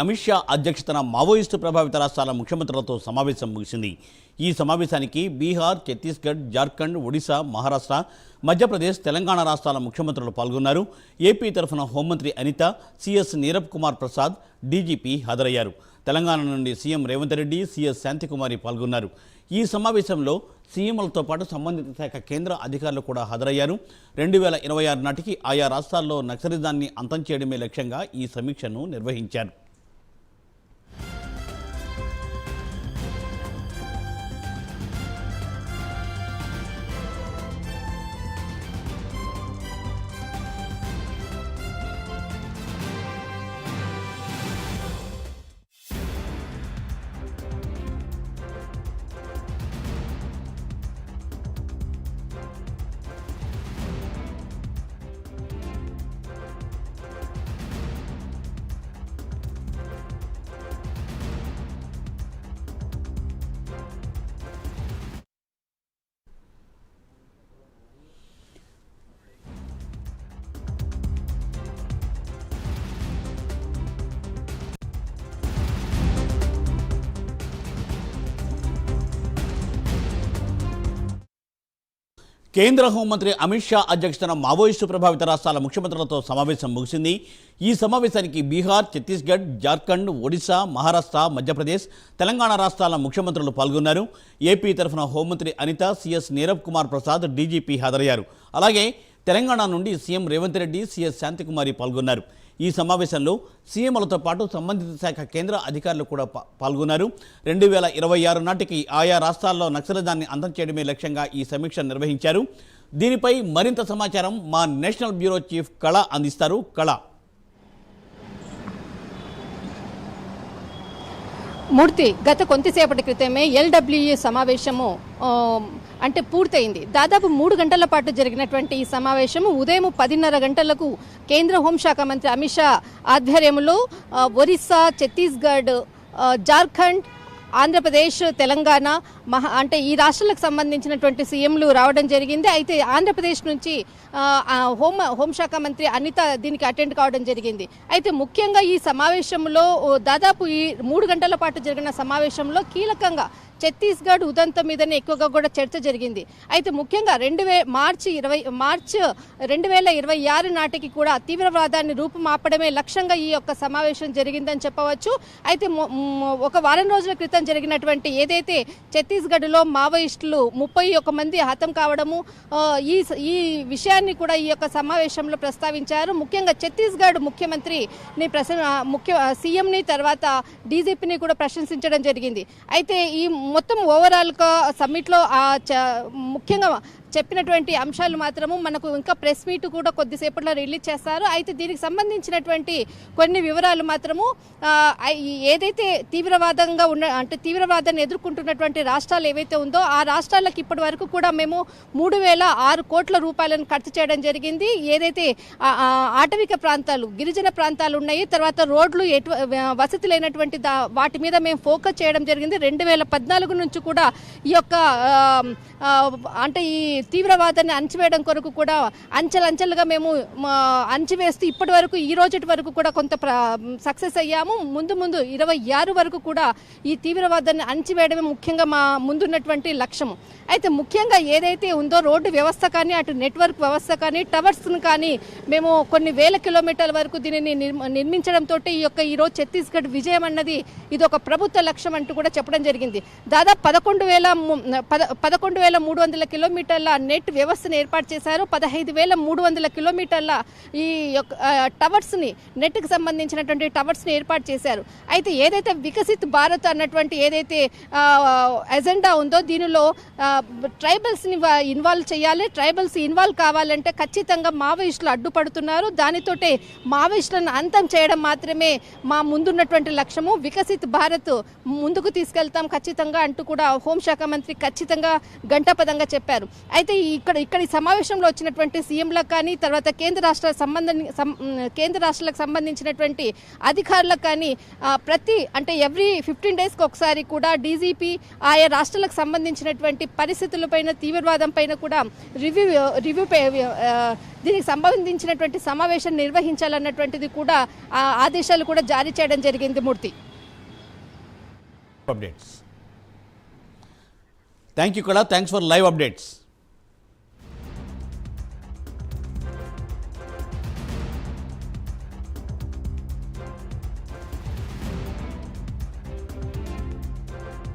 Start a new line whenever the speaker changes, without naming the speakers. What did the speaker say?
అమిత్ షా అధ్యక్షతన మావోయిస్టు ప్రభావిత రాష్ట్రాల ముఖ్యమంత్రులతో సమావేశం ముగిసింది. ఈ సమావేశానికి బీహార్, ఛత్తీస్గఢ్, జార్ఖండ్, ఒడిశా, మహారాష్ట్ర, మధ్యప్రదేశ్, తెలంగాణ రాష్ట్రాల ముఖ్యమంత్రులు పాల్గొన్నారు. ఏపీ తరఫున హోంమంత్రి అనిత, సిఎస్ నీరబ్ కుమార్ ప్రసాద్, డీజీపీ హాజరయ్యారు. తెలంగాణ నుండి సీఎం రేవంత్ రెడ్డి, సిఎస్ శాంతికుమారి పాల్గొన్నారు. ఈ సమావేశంలో సీఎంలతో పాటు సంబంధిత శాఖ కేంద్ర అధికారులు కూడా హాజరయ్యారు. 2026 నాటికి ఆయా రాష్ట్రాల్లో నక్సలిజాన్ని అంతం చేయడమే లక్ష్యంగా ఈ సమీక్షను నిర్వహించారు. కేంద్ర హోంమంత్రి అమిత్ షా అధ్యక్షతన మావోయిస్టు ప్రభావిత రాష్ట్రాల ముఖ్యమంత్రులతో సమావేశం ముగిసింది. ఈ సమావేశానికి బీహార్, ఛత్తీస్గఢ్, జార్ఖండ్, ఒడిశా, మహారాష్ట్ర, మధ్యప్రదేశ్, తెలంగాణ రాష్ట్రాల ముఖ్యమంత్రులు పాల్గొన్నారు. ఏపీ తరఫున హోంమంత్రి అనిత, సిఎస్ నీరబ్ కుమార్ ప్రసాద్, డీజీపీ హాజరయ్యారు. అలాగే తెలంగాణ నుండి సీఎం రేవంత్ రెడ్డి, సిఎస్ శాంతికుమారి పాల్గొన్నారు. ఈ సమావేశంలో సీఎంలతో పాటు సంబంధిత శాఖ కేంద్ర అధికారులు కూడా పాల్గొన్నారు. 2026 నాటికి ఆయా రాష్ట్రాల్లో నక్సలిజాన్ని అంతం చేయడమే లక్ష్యంగా ఈ సమీక్ష నిర్వహించారు. దీనిపై మరింత సమాచారం మా నేషనల్ బ్యూరో చీఫ్ కళ అందిస్తారు. కళ.
మూర్తి, గత కొంతసేపటి క్రితమే ఎల్డబ్ల్యూఈ సమావేశము అంటే పూర్తయింది. దాదాపు 3 గంటల పాటు జరిగినటువంటి ఈ సమావేశము ఉదయం 10:30 గంటలకు కేంద్ర హోంశాఖ మంత్రి అమిత్ షా ఆధ్వర్యంలో ఒరిస్సా, ఛత్తీస్గఢ్, జార్ఖండ్, ఆంధ్రప్రదేశ్, తెలంగాణ అంటే ఈ రాష్ట్రాలకు సంబంధించినటువంటి సీఎంలు రావడం జరిగింది. అయితే ఆంధ్రప్రదేశ్ నుంచి హోంశాఖ మంత్రి అనిత దీనికి అటెండ్ కావడం జరిగింది. అయితే ముఖ్యంగా ఈ సమావేశంలో దాదాపు ఈ 3 గంటల పాటు జరిగిన సమావేశంలో కీలకంగా ఛత్తీస్గఢ్ ఉదంతం మీదనే ఎక్కువగా కూడా చర్చ జరిగింది. అయితే ముఖ్యంగా మార్చి 2026 నాటికి కూడా తీవ్రవాదాన్ని రూపుమాపడమే లక్ష్యంగా ఈ యొక్క సమావేశం జరిగిందని చెప్పవచ్చు. అయితే ఒక వారం రోజుల క్రితం జరిగినటువంటి ఏదైతే ఛత్తీస్గఢ్లో మావోయిస్టులు 31 మంది హతం కావడము, ఈ విషయాన్ని కూడా ఈ యొక్క సమావేశంలో ప్రస్తావించారు. ముఖ్యంగా ఛత్తీస్గఢ్ ముఖ్యమంత్రిని సీఎంని తర్వాత డీజీపీని కూడా ప్రశంసించడం జరిగింది. అయితే ఈ మొత్తం ఓవరాల్గా సమ్మిట్లో ముఖ్యంగా చెప్పినటువంటి అంశాలు మాత్రము మనకు ఇంకా ప్రెస్ మీట్ కూడా కొద్దిసేపట్లో రిలీజ్ చేస్తారు. అయితే దీనికి సంబంధించినటువంటి కొన్ని వివరాలు మాత్రము ఏదైతే తీవ్రవాదాన్ని ఎదుర్కొంటున్నటువంటి రాష్ట్రాలు ఏవైతే ఉందో ఆ రాష్ట్రాలకు ఇప్పటి వరకు కూడా మేము 3,006 కోట్ల రూపాయలను ఖర్చు చేయడం జరిగింది. ఏదైతే ఆటవిక ప్రాంతాలు, గిరిజన ప్రాంతాలు ఉన్నాయి, తర్వాత రోడ్లు వసతి లేనటువంటి వాటి మీద మేము ఫోకస్ చేయడం జరిగింది. 2014 నుంచి కూడా ఈ యొక్క అంటే ఈ తీవ్రవాదాన్ని అణచివేయడం కొరకు కూడా అంచెలంచెలుగా మేము అణచివేస్తూ ఇప్పటి వరకు ఈ రోజు వరకు కూడా కొంత సక్సెస్ అయ్యాము. ముందు 26 వరకు కూడా ఈ తీవ్రవాదాన్ని అణచివేయడమే ముఖ్యంగా మా ముందున్నటువంటి లక్ష్యము. అయితే ముఖ్యంగా ఏదైతే ఉందో రోడ్డు వ్యవస్థ కానీ, అటు నెట్వర్క్ వ్యవస్థ కానీ, టవర్స్ను కానీ మేము కొన్ని వేల కిలోమీటర్ల వరకు దీనిని నిర్మించడంతో ఈరోజు ఛత్తీస్గఢ్ విజయం అన్నది ఇది ఒక ప్రభుత్వ లక్ష్యం అంటూ కూడా చెప్పడం జరిగింది. దాదాపు 11,300 కిలోమీటర్ల నెట్ వ్యవస్థను ఏర్పాటు చేశారు. 15,300 కిలోమీటర్ల ఈ టవర్స్ని, నెట్కి సంబంధించినటువంటి టవర్స్ని ఏర్పాటు చేశారు. అయితే ఏదైతే వికసిత్ భారత్ అన్నటువంటి ఏదైతే ఎజెండా ఉందో దీనిలో ట్రైబల్స్ని ఇన్వాల్వ్ చేయాలి. ట్రైబల్స్ ఇన్వాల్వ్ కావాలంటే ఖచ్చితంగా మావోయిస్టులు అడ్డుపడుతున్నారు. దానితోటే మావోయిస్టులను అంతం చేయడం మాత్రమే మా ముందున్నటువంటి లక్ష్యము. వికసిత్ భారత్ ముందుకు తీసుకెళ్తాం ఖచ్చితంగా అంటూ కూడా హోంశాఖ మంత్రి ఖచ్చితంగా గంటాపదంగా చెప్పారు. అయితే ఇక్కడ ఈ సమావేశంలో వచ్చినటువంటి సీఎంలకు కానీ తర్వాత కేంద్ర రాష్ట్రాలకు సంబంధించినటువంటి అధికారులకు కానీ అంటే ఎవ్రీ 15 డేస్కి ఒకసారి కూడా డీజీపీ ఆయా రాష్ట్రాలకు సంబంధించినటువంటి పరిస్థితులపైన తీవ్రవాదం పైన కూడా రివ్యూ దీనికి సంబంధించినటువంటి సమావేశం నిర్వహించాలన్నటువంటిది కూడా ఆదేశాలు కూడా జారీ చేయడం జరిగింది. మూర్తి,
అప్డేట్స్. థ్యాంక్ యూ కళ, థ్యాంక్స్ ఫర్ లైవ్ అప్డేట్స్.